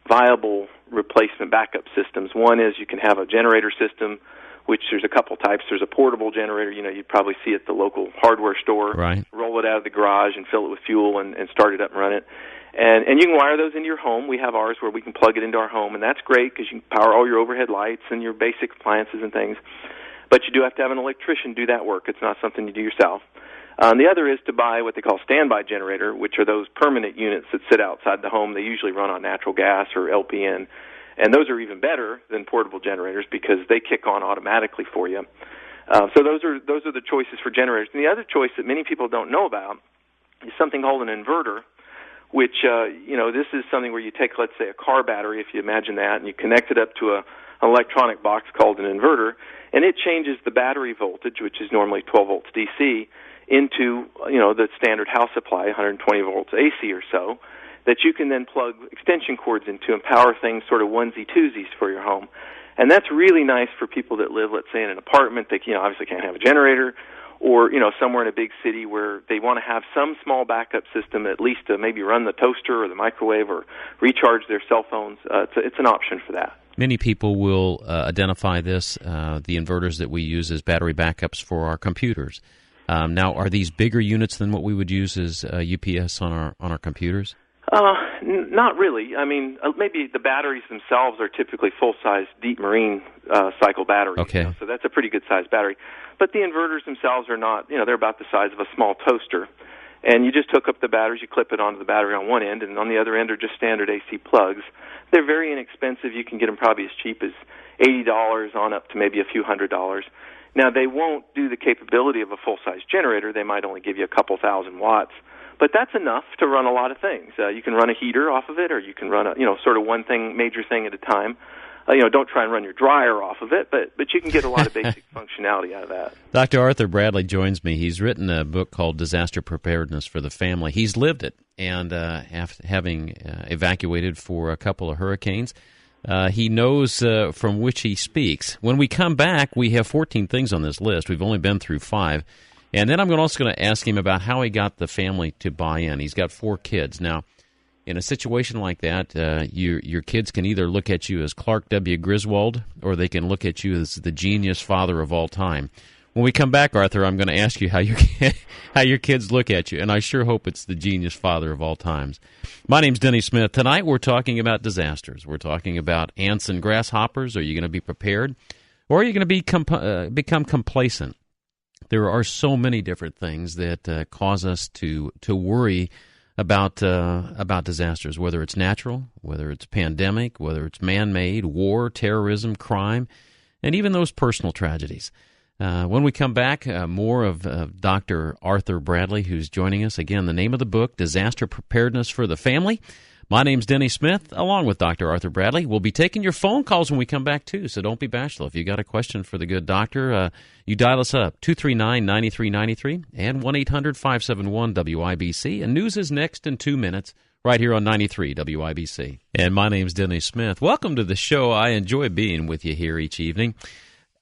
viable replacement backup systems. One is you can have a generator system, which there's a couple types. There's a portable generator, you'd probably see at the local hardware store. Right. Roll it out of the garage and fill it with fuel and start it up and run it. And you can wire those into your home. We have ours where we can plug it into our home, and that's great because you can power all your overhead lights and your basic appliances and things. But you do have to have an electrician do that work. It's not something you do yourself. The other is to buy what they call standby generator, which are those permanent units that sit outside the home. They usually run on natural gas or LPN, and those are even better than portable generators because they kick on automatically for you. So those are the choices for generators. And the other choice that many people don't know about is something called an inverter, which this is something where you take, let's say, a car battery, if you imagine that, and you connect it up to an electronic box called an inverter, and it changes the battery voltage, which is normally 12 volts DC, into the standard house supply, 120 volts AC or so, that you can then plug extension cords into and power things sort of onesie-twosies for your home. And that's really nice for people that live, let's say, in an apartment. They obviously can't have a generator, or somewhere in a big city where they want to have some small backup system, at least to maybe run the toaster or the microwave or recharge their cell phones. It's an option for that. Many people will identify this, the inverters that we use, as battery backups for our computers. Now, are these bigger units than what we would use as UPS on our computers? Not really. I mean, maybe the batteries themselves are typically full-size deep marine cycle batteries. Okay. So that's a pretty good-sized battery. But the inverters themselves are not, they're about the size of a small toaster. And you just hook up the batteries, you clip it onto the battery on one end, and on the other end are just standard AC plugs. They're very inexpensive. You can get them probably as cheap as $80 on up to maybe a few $100s. Now, they won't do the capability of a full-size generator. They might only give you a couple thousand watts. But that's enough to run a lot of things. You can run a heater off of it, or you can run sort of one major thing at a time. Don't try and run your dryer off of it, but you can get a lot of basic functionality out of that. Dr. Arthur Bradley joins me. He's written a book called Disaster Preparedness for the Family. He's lived it, and having evacuated for a couple of hurricanes, he knows from which he speaks. When we come back, we have 14 things on this list. We've only been through 5. And then I'm also going to ask him about how he got the family to buy in. He's got 4 kids. Now, in a situation like that, your kids can either look at you as Clark W. Griswold, or they can look at you as the genius father of all time. When we come back, Arthur, I'm going to ask you how your kids look at you, and I sure hope it's the genius father of all times. My name's Denny Smith. Tonight we're talking about disasters. We're talking about ants and grasshoppers. Are you going to be prepared, or are you going to become complacent? There are so many different things that cause us to worry about disasters, whether it's natural, whether it's pandemic, whether it's man-made, war, terrorism, crime, and even those personal tragedies. When we come back, more of Dr. Arthur Bradley, who's joining us. Again, the name of the book, Disaster Preparedness for the Family. My name's Denny Smith, along with Dr. Arthur Bradley. We'll be taking your phone calls when we come back, too, so don't be bashful. If you got a question for the good doctor, you dial us up, 239-9393 and 1-800-571-WIBC. And news is next in 2 minutes, right here on 93 WIBC. And my name's Denny Smith. Welcome to the show. I enjoy being with you here each evening.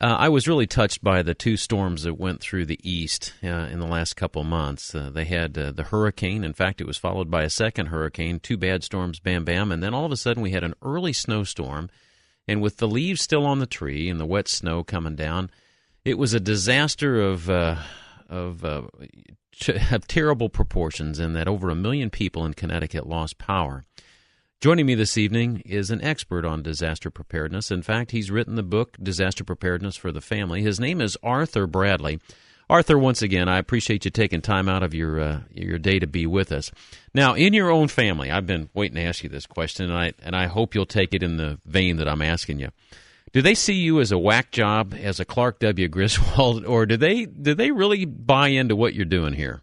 I was really touched by the two storms that went through the East in the last couple of months. They had the hurricane. In fact, it was followed by a second hurricane, two bad storms, bam, bam. And then all of a sudden we had an early snowstorm. And with the leaves still on the tree and the wet snow coming down, it was a disaster of terrible proportions in that over 1 million people in Connecticut lost power. Joining me this evening is an expert on disaster preparedness. In fact, he's written the book, Disaster Preparedness for the Family. His name is Arthur Bradley. Arthur, once again, I appreciate you taking time out of your day to be with us. Now, in your own family, I've been waiting to ask you this question, and I hope you'll take it in the vein that I'm asking you. Do they see you as a whack job, as a Clark W. Griswold, or do they really buy into what you're doing here?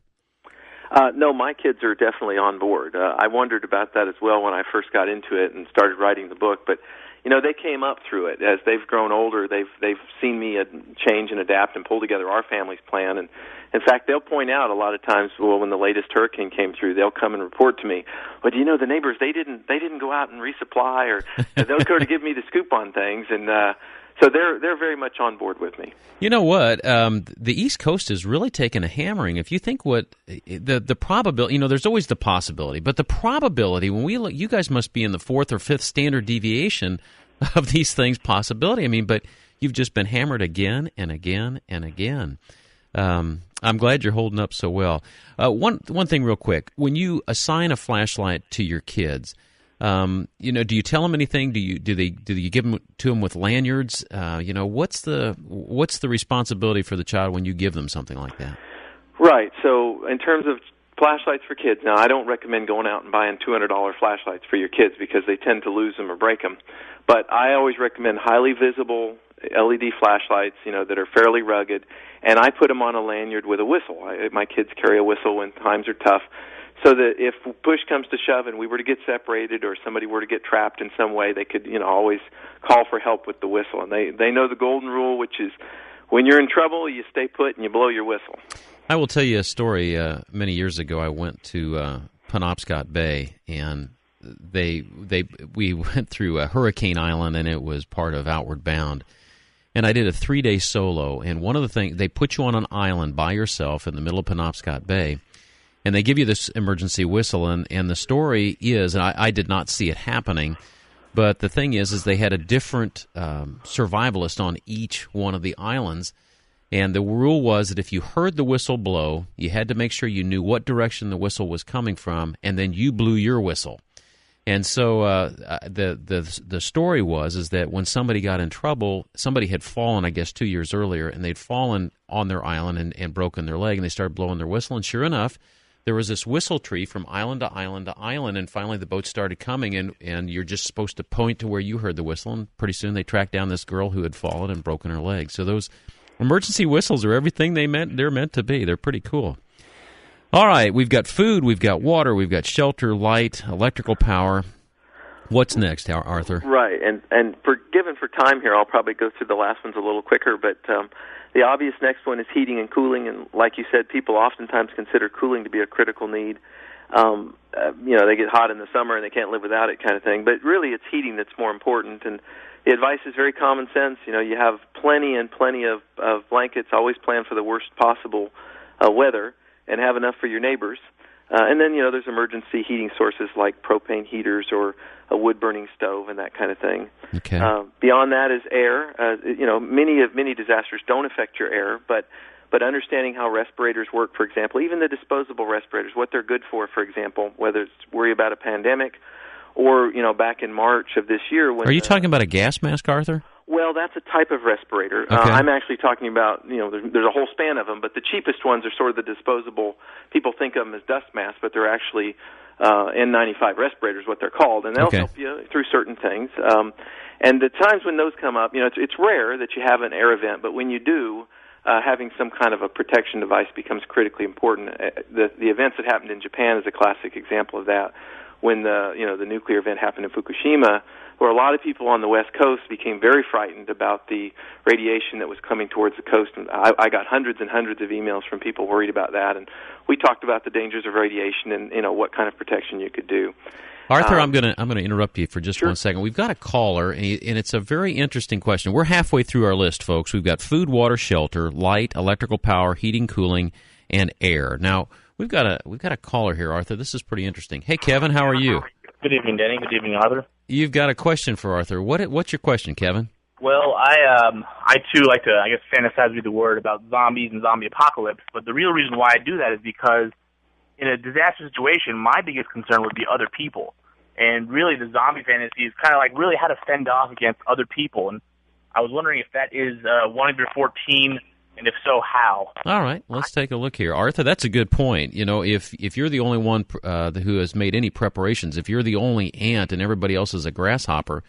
No, my kids are definitely on board. I wondered about that as well when I first got into it and started writing the book. But they came up through it as they've grown older. They've seen me change and adapt and pull together our family's plan. And in fact, they'll point out a lot of times, when the latest hurricane came through, they'll come and report to me. Well, the neighbors they didn't go out and resupply, or they'll go to give me the scoop on things. And so they're very much on board with me. You know what? The East Coast has really taken a hammering. If you think what the probability, there's always the possibility, but the probability when we look, you guys must be in the fourth or fifth standard deviation of these things. Possibility. But you've just been hammered again and again and again. I'm glad you're holding up so well. One thing, real quick, when you assign a flashlight to your kids. Do you tell them anything? Do you give them to them with lanyards? What's the responsibility for the child when you give them something like that? Right. So in terms of flashlights for kids, now I don't recommend going out and buying $200 flashlights for your kids because they tend to lose them or break them. But I always recommend highly visible LED flashlights, that are fairly rugged, and I put them on a lanyard with a whistle. My kids carry a whistle when times are tough. So that if push comes to shove and we were to get separated or somebody were to get trapped in some way, they could, always call for help with the whistle. And they know the golden rule, which is when you're in trouble, you stay put and you blow your whistle. I will tell you a story. Many years ago, I went to Penobscot Bay, and we went through Hurricane Island, and it was part of Outward Bound. And I did a 3-day solo, and one of the things, they put you on an island by yourself in the middle of Penobscot Bay, and they give you this emergency whistle, and the story is, and I did not see it happening, but the thing is they had a different survivalist on each one of the islands, and the rule was that if you heard the whistle blow, you had to make sure you knew what direction the whistle was coming from, and then you blew your whistle. And so the story is that when somebody got in trouble, somebody had fallen, I guess, 2 years earlier, and they'd fallen on their island and broken their leg, and they started blowing their whistle, and sure enough, there was this whistle tree from island to island to island, and finally the boat started coming, and you're just supposed to point to where you heard the whistle, and pretty soon they tracked down this girl who had fallen and broken her leg. So those emergency whistles are everything they're meant to be. They're pretty cool. All right, we've got food, we've got water, we've got shelter, light, electrical power. What's next, Arthur? Right, and given for time here, I'll probably go through the last ones a little quicker, but the obvious next one is heating and cooling, and like you said, people oftentimes consider cooling to be a critical need. They get hot in the summer and they can't live without it kind of thing, but really it's heating that's more important, and the advice is very common sense. You have plenty of blankets, always plan for the worst possible weather, and have enough for your neighbors. And then, there's emergency heating sources like propane heaters or a wood-burning stove and that kind of thing. Okay. Beyond that is air. Many disasters don't affect your air, but understanding how respirators work, for example, even the disposable respirators, what they're good for example, whether it's worry about a pandemic or, back in March of this year. Are you talking about a gas mask, Arthur? Well, that's a type of respirator. Okay. I'm actually talking about, there's a whole span of them, but the cheapest ones are sort of the disposable. People think of them as dust masks, but they're actually N95 respirators, what they're called, and they'll help you through certain things. And the times when those come up, it's rare that you have an air event, but when you do, having some kind of a protection device becomes critically important. The events that happened in Japan is a classic example of that, when the nuclear event happened in Fukushima, where a lot of people on the West Coast became very frightened about the radiation that was coming towards the coast. And I got hundreds and hundreds of emails from people worried about that, and we talked about the dangers of radiation and what kind of protection you could do. Arthur, I'm gonna interrupt you for just Sure. 1 second. We've got a caller, and it's a very interesting question. We're halfway through our list, folks. We've got food, water, shelter, light, electrical power, heating, cooling, and air. Now we've got a caller here, Arthur. This is pretty interesting. Hey, Kevin, how are you? Good evening, Denny. Good evening, Arthur. You've got a question for Arthur. What's your question, Kevin? Well, I too like to, fantasize with the word about zombies and zombie apocalypse. But the real reason why I do that is because in a disaster situation, my biggest concern would be other people. And really, the zombie fantasy is kind of like really how to fend off against other people. And I was wondering if that is one of your 14, and if so, how? All right, let's take a look here. Arthur, that's a good point. If you're the only one who has made any preparations, if you're the only ant and everybody else is a grasshopper,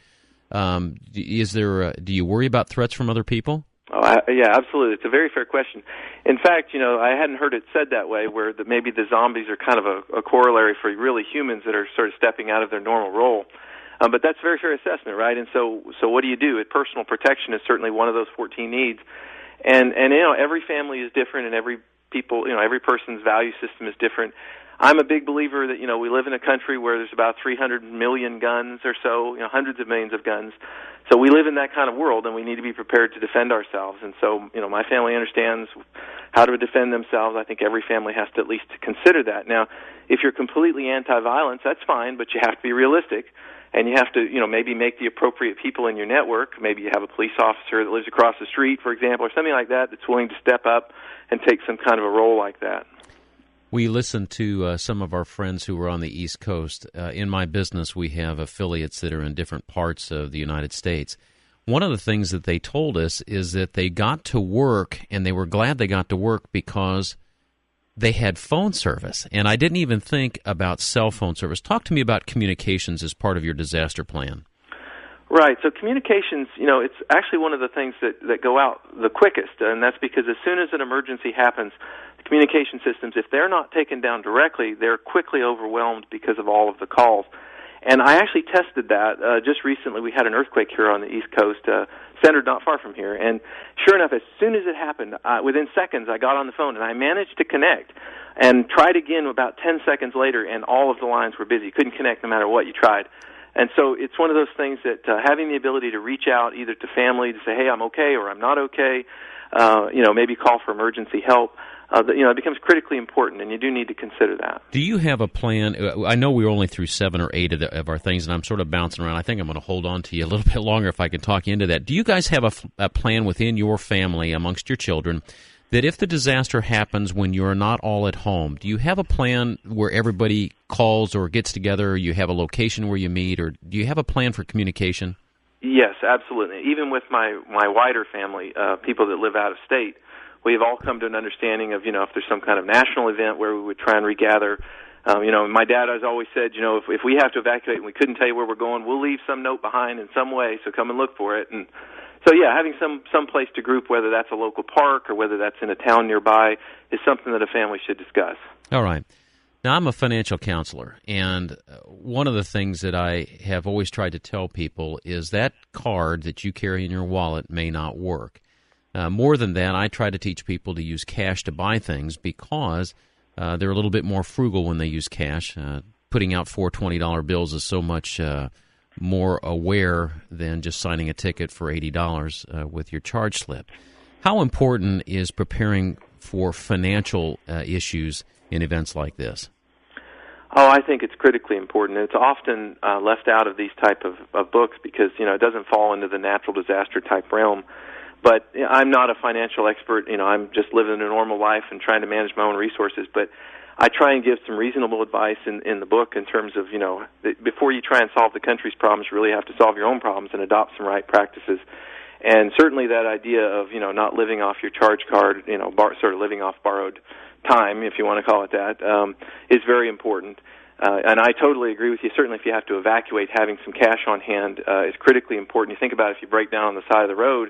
do you worry about threats from other people? Oh, yeah, absolutely. It's a very fair question. In fact, I hadn't heard it said that way, where maybe the zombies are kind of a corollary for really humans that are sort of stepping out of their normal role. But that's a very fair assessment, right? And so what do you do? Personal protection is certainly one of those 14 needs. And every family is different, and every person's value system is different. I'm a big believer that we live in a country where there's about 300 million guns or so, hundreds of millions of guns. So we live in that kind of world, and we need to be prepared to defend ourselves. And so my family understands how to defend themselves. I think every family has to at least consider that. Now, if you're completely anti-violence, that's fine, but you have to be realistic. And you have to, maybe make the appropriate people in your network. Maybe you have a police officer that lives across the street, for example, or something like that that's willing to step up and take some kind of a role like that. We listened to some of our friends who were on the East Coast. In my business, we have affiliates that are in different parts of the United States. One of the things that they told us is that they got to work, and they were glad they got to work because they had phone service. And I didn't even think about cell phone service. Talk to me about communications as part of your disaster plan. Right. So communications, it's actually one of the things that go out the quickest, and that's because as soon as an emergency happens, the communication systems, if they're not taken down directly, they're quickly overwhelmed because of all of the calls. And I actually tested that. Just recently we had an earthquake here on the East Coast, centered not far from here. And sure enough, as soon as it happened, within seconds, I got on the phone, and I managed to connect and tried again about 10 seconds later, and all of the lines were busy. Couldn't connect no matter what you tried. And so it's one of those things that having the ability to reach out either to family to say, hey, I'm okay or I'm not okay, maybe call for emergency help, it becomes critically important, and you do need to consider that. Do you have a plan? I know we're only through 7 or 8 of our things, and I'm sort of bouncing around. I think I'm going to hold on to you a little bit longer if I can talk you into that. Do you guys have a plan within your family, amongst your children, that if the disaster happens when you're not all at home, do you have a plan where everybody calls or gets together, or you have a location where you meet, or do you have a plan for communication? Yes, absolutely. Even with my wider family, people that live out of state, we've all come to an understanding of, if there's some kind of national event where we would try and regather. My dad has always said, if we have to evacuate and we couldn't tell you where we're going, we'll leave some note behind in some way, so come and look for it. And so, yeah, having some place to group, whether that's a local park or whether that's in a town nearby, is something that a family should discuss. All right. Now, I'm a financial counselor, and one of the things that I have always tried to tell people is that card that you carry in your wallet may not work. More than that, I try to teach people to use cash to buy things because they're a little bit more frugal when they use cash. Putting out 4 $20 bills is so much more aware than just signing a ticket for $80 with your charge slip. How important is preparing for financial issues in events like this? Oh, I think it's critically important. It's often left out of these type of books because, it doesn't fall into the natural disaster type realm. But I'm not a financial expert. I'm just living a normal life and trying to manage my own resources. But I try and give some reasonable advice in the book in terms of, before you try and solve the country's problems, you really have to solve your own problems and adopt some right practices. And certainly that idea of, not living off your charge card, sort of living off borrowed time, if you want to call it that, is very important. And I totally agree with you. Certainly if you have to evacuate, having some cash on hand is critically important. You think about if you break down on the side of the road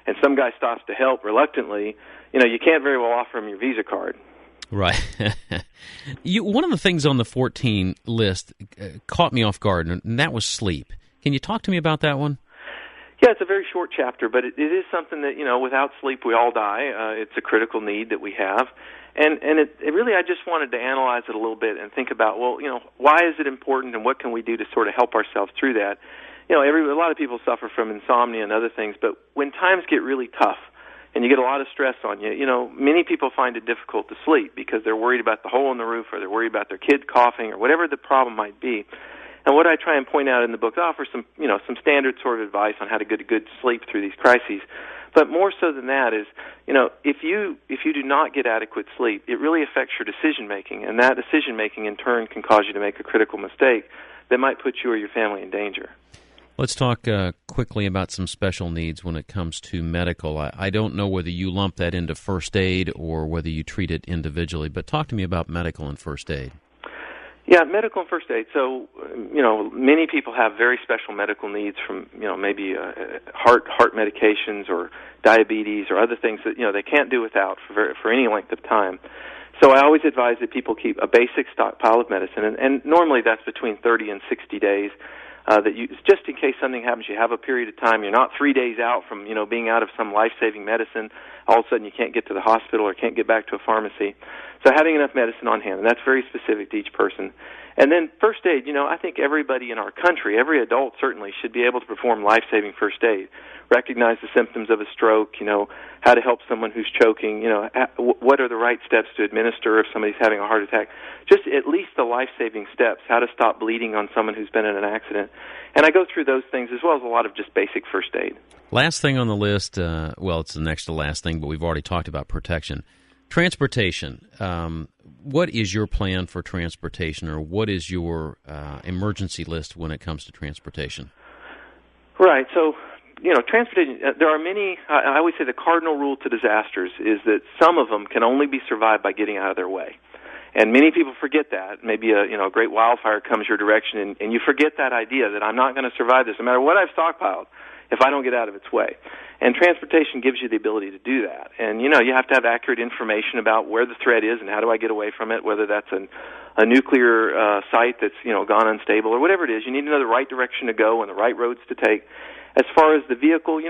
and some guy stops to help reluctantly, you can't very well offer him your Visa card. Right. One of the things on the 14 list caught me off guard, and that was sleep. Can you talk to me about that one? Yeah, it's a very short chapter, but it is something that, without sleep we all die. It's a critical need that we have. And it really, I just wanted to analyze it a little bit and think about, why is it important and what can we do to sort of help ourselves through that? A lot of people suffer from insomnia and other things, but when times get really tough and you get a lot of stress on you, many people find it difficult to sleep because they're worried about the hole in the roof or they're worried about their kid coughing or whatever the problem might be. And what I try and point out in the book, I offer some standard sort of advice on how to get a good sleep through these crises. But more so than that is, if you do not get adequate sleep, it really affects your decision making, and that decision making in turn can cause you to make a critical mistake that might put you or your family in danger. Let's talk quickly about some special needs when it comes to medical. I don't know whether you lump that into first aid or whether you treat it individually, but talk to me about medical and first aid. Yeah, medical and first aid. So, many people have very special medical needs from, maybe heart medications or diabetes or other things that, they can't do without for any length of time. So I always advise that people keep a basic stockpile of medicine, and normally that's between 30 and 60 days. That you, just in case something happens, you have a period of time. You're not 3 days out from, being out of some life-saving medicine. All of a sudden you can't get to the hospital or can't get back to a pharmacy. So having enough medicine on hand, and that's very specific to each person. And then first aid, I think everybody in our country, every adult certainly, should be able to perform life-saving first aid. Recognize the symptoms of a stroke, how to help someone who's choking, what are the right steps to administer if somebody's having a heart attack. Just at least the life-saving steps, how to stop bleeding on someone who's been in an accident. And I go through those things as well as a lot of just basic first aid. Last thing on the list, it's the next to last thing, but we've already talked about protection. Transportation. What is your plan for transportation, or what is your emergency list when it comes to transportation? Right. So, transportation, there are many, I always say the cardinal rule to disasters is that some of them can only be survived by getting out of their way. And many people forget that. Maybe a great wildfire comes your direction, and you forget that idea that I'm not going to survive this no matter what I've stockpiled if I don't get out of its way. And transportation gives you the ability to do that. And, you have to have accurate information about where the threat is and how do I get away from it, whether that's a nuclear site that's, gone unstable or whatever it is. You need to know the right direction to go and the right roads to take. As far as the vehicle,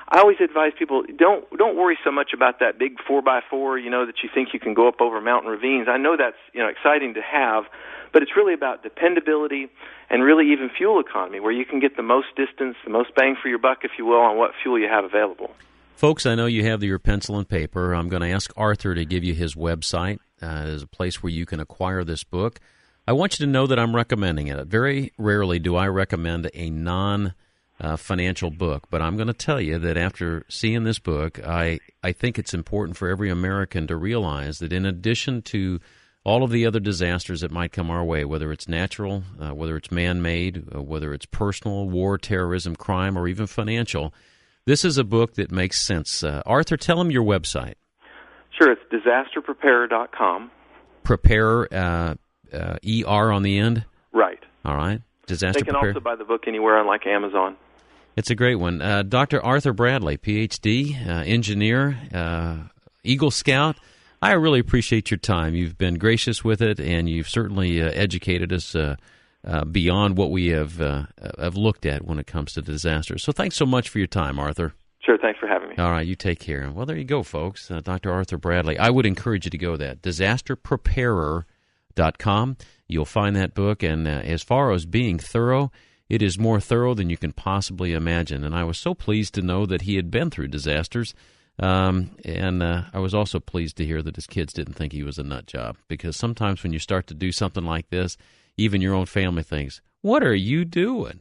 I always advise people, don't worry so much about that big 4x4, that you think you can go up over mountain ravines. I know that's, exciting to have, but it's really about dependability and really even fuel economy, where you can get the most distance, the most bang for your buck, if you will, on what fuel you have available. Folks, I know you have your pencil and paper. I'm going to ask Arthur to give you his website. There's a place where you can acquire this book. I want you to know that I'm recommending it. Very rarely do I recommend a non-financial book, but I'm going to tell you that after seeing this book, I think it's important for every American to realize that in addition to all of the other disasters that might come our way, whether it's natural, whether it's man-made, whether it's personal, war, terrorism, crime, or even financial, this is a book that makes sense. Arthur, tell them your website. Sure, it's disasterpreparer.com. Preparer, E-R on the end? Right. All right. Disaster They can Preparer. also buy the book anywhere on like Amazon. It's a great one. Dr. Arthur Bradley, Ph.D., engineer, Eagle Scout. I really appreciate your time. You've been gracious with it, and you've certainly educated us beyond what we have looked at when it comes to disasters. So thanks so much for your time, Arthur. Sure, thanks for having me. All right, you take care. Well, there you go, folks. Dr. Arthur Bradley. I would encourage you to go there, disasterpreparer.com. You'll find that book, and as far as being thorough, it is more thorough than you can possibly imagine. And I was so pleased to know that he had been through disasters. And I was also pleased to hear that his kids didn't think he was a nut job, because sometimes when you start to do something like this, even your own family thinks, what are you doing?